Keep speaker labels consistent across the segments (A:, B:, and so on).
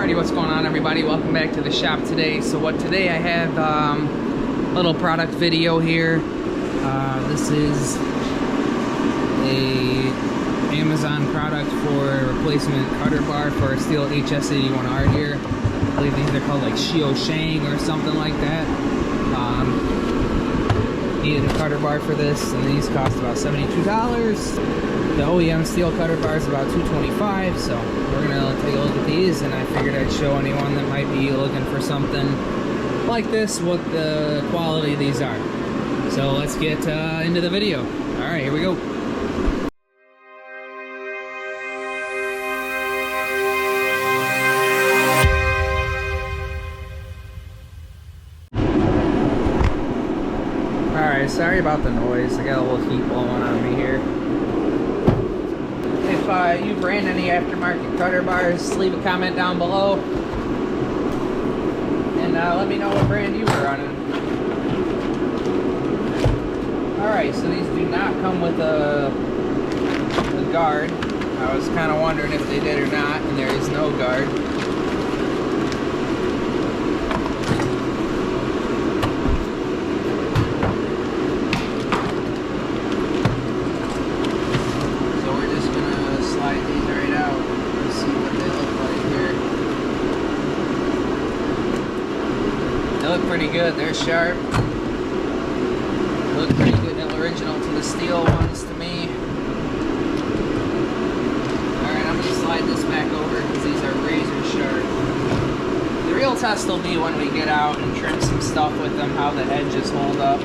A: Alrighty, what's going on, everybody? Welcome back to the shop today. So today I have a little product video here. This is a Amazon product for replacement cutter bar for a Stihl HS81R here. I believe these are called like Shiosheng or something like that. Needed a cutter bar for this, and these cost about $72. The OEM Stihl cutter bar is about $225, so we're gonna take a look at these, and I figured I'd show anyone that might be looking for something like this what the quality of these are. So let's get into the video. All right, here we go. Alright, sorry about the noise. I got a little heat blowing on me here. If you brand any aftermarket cutter bars, leave a comment down below. And let me know what brand you were running. Alright, so these do not come with a guard. I was kind of wondering if they did or not, and there is no guard. They look pretty good. They're sharp. They look pretty good and original to the Stihl ones to me. Alright, I'm going to slide this back over because these are razor sharp. The real test will be when we get out and trim some stuff with them, how the edges hold up.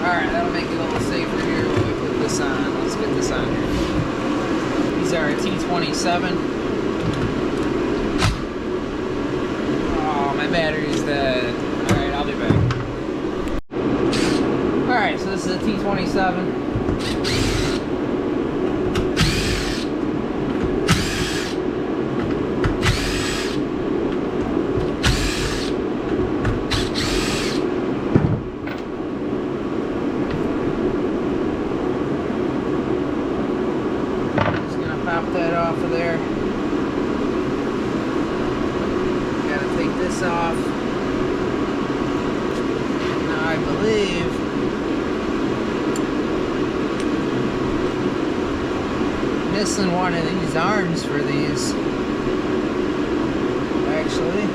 A: Alright, that'll make it a little safer here when we put this on. Let's get this on here. These are a T27. My battery's dead. Alright, I'll be back. Alright, so this is a T27. Just gonna pop that off of there. Take this off. Now I believe missing one of these arms for these. Actually,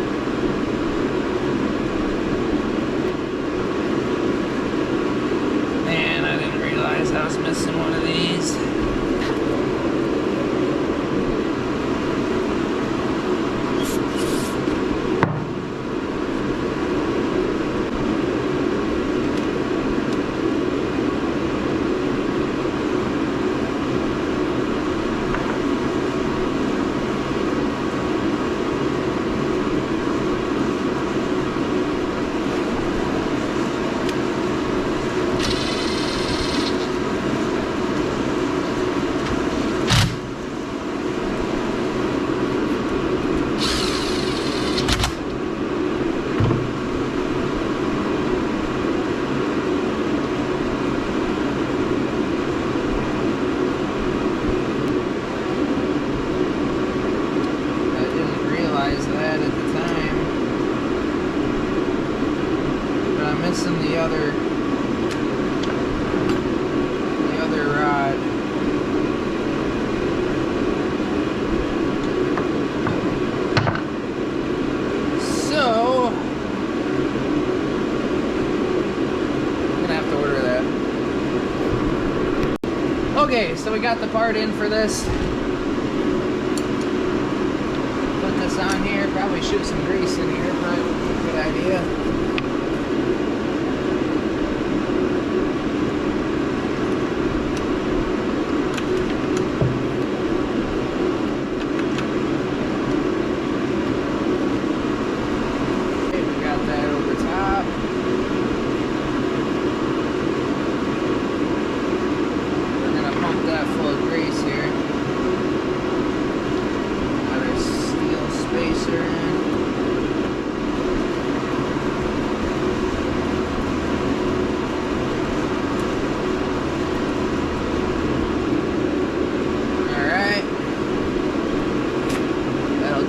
A: man, I didn't realize I was missing one of these. Missing the other rod. So I'm gonna have to order that. Okay, so we got the part in for this. Put this on here. Probably shoot some grease in here, but good idea.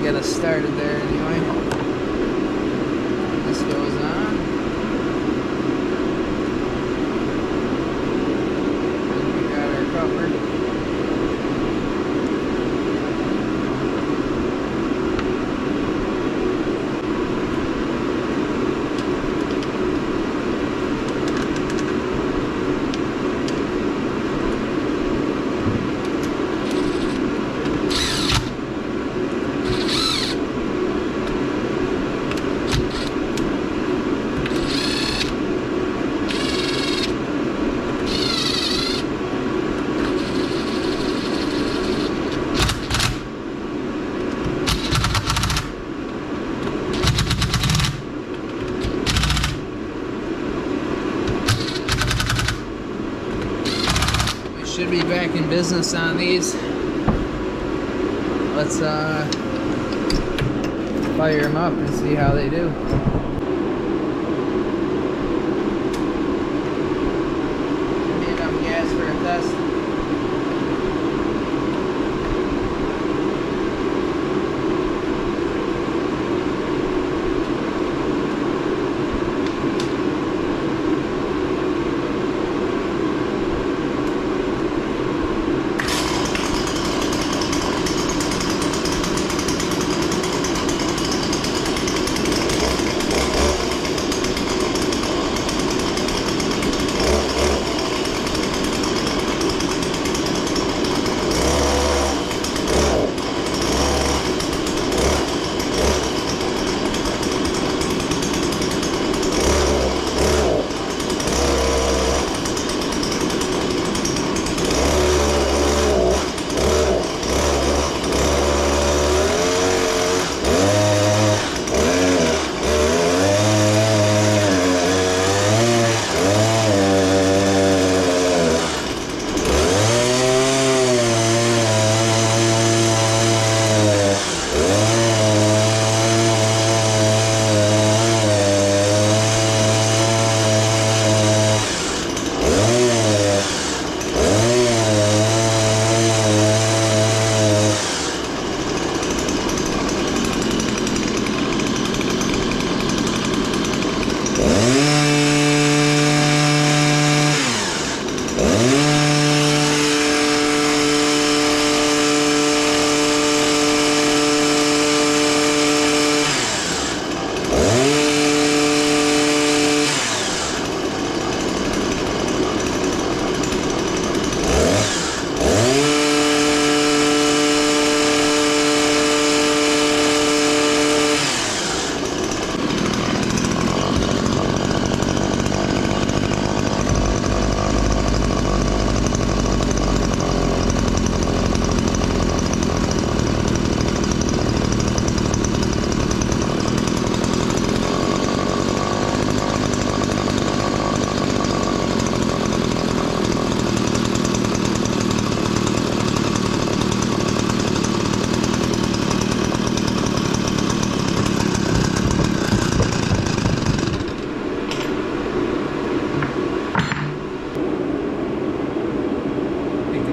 A: get us started there anyway. This goes on. And we got our cover. Should be back in business on these. Let's fire them up and see how they do. Give me enough gas for a test.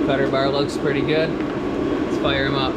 A: Cutter bar looks pretty good. Let's fire them up.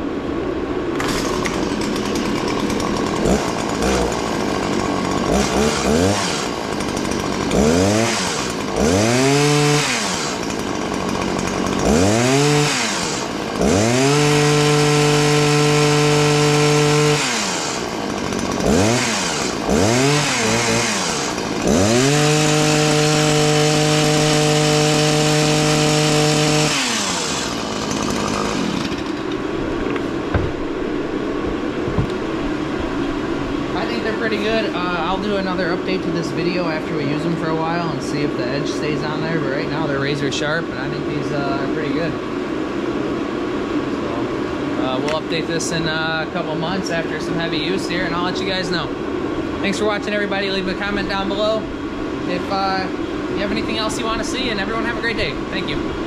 A: Pretty good. I'll do another update to this video after we use them for a while and see if the edge stays on there, but right now they're razor sharp and I think these are pretty good. So we'll update this in a couple months after some heavy use here, and I'll let you guys know. Thanks for watching, everybody. Leave a comment down below if you have anything else you want to see, and everyone have a great day. Thank you.